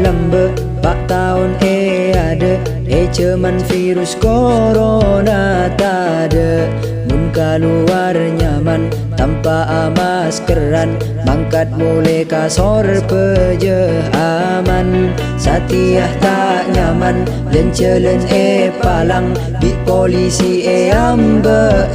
lambe pak tahun ada cuman virus corona tada. Mun keluar nyaman tanpa maskeran, mangkat boleh kasor peje aman. Satiah tak nyaman lencelen palang di polisi ambe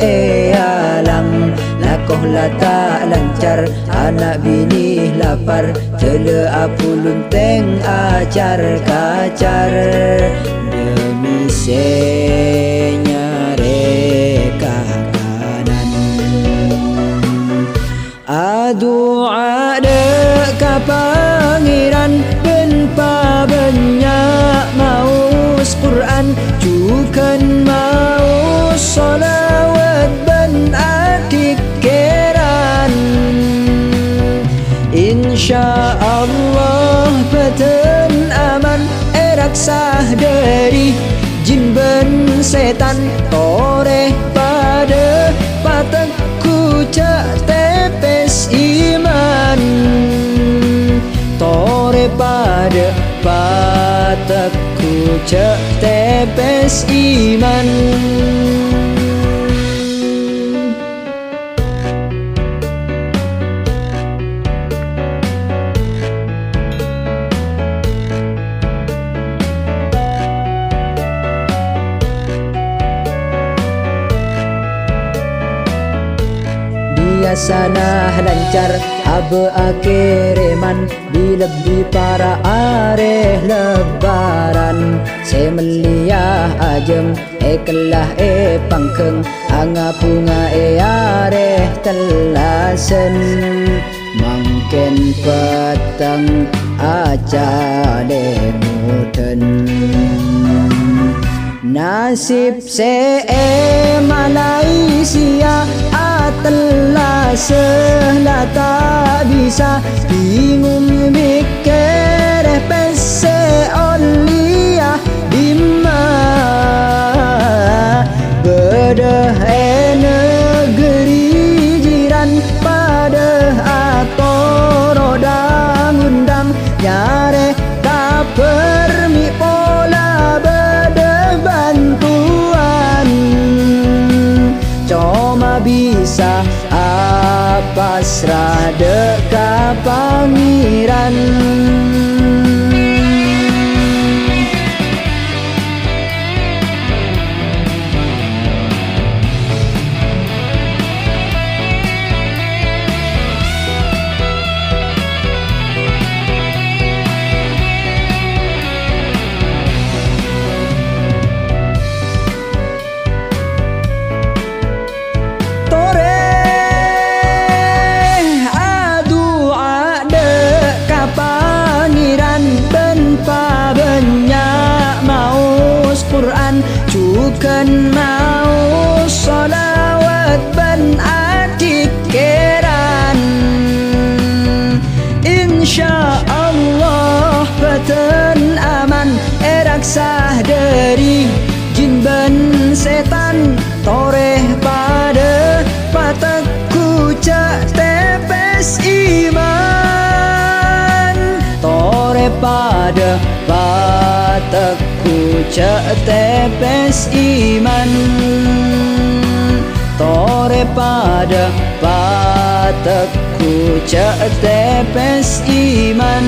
alang. Lakoh lah tak lancar, anak bini lapar, tele apu lunteng acar kacar. Demi reka kanan doa deka pangeran ben banyak maus Quran jukan maus solawat ben adikeran. Insya Allah beten aman raksah dari jin ben setan toreh pada patekku cak tepes iman. Toreh pada patekku cak tepes iman. Biasana lancar abe akhireman dilebih para areh lebaran. Semeliah ajem kelah pangkeng angapunga areh telasen. Mangken petang aca demuten nasib Malaysia telah selah tak bisa bingung mikir pese olia bima bedah negeri jiran pada atau roda ngundang nyare tak permi pola bedah bantuan. Cuma bisa apa serah deka pangeran. Quran cukan mau solawat ben adikeran. Insya Allah beten aman raksah dari jin ben setan toreh pada patekku cak tepes iman. Toreh pada patekku cak tepes iman. Tore pada patekku cak tepes iman.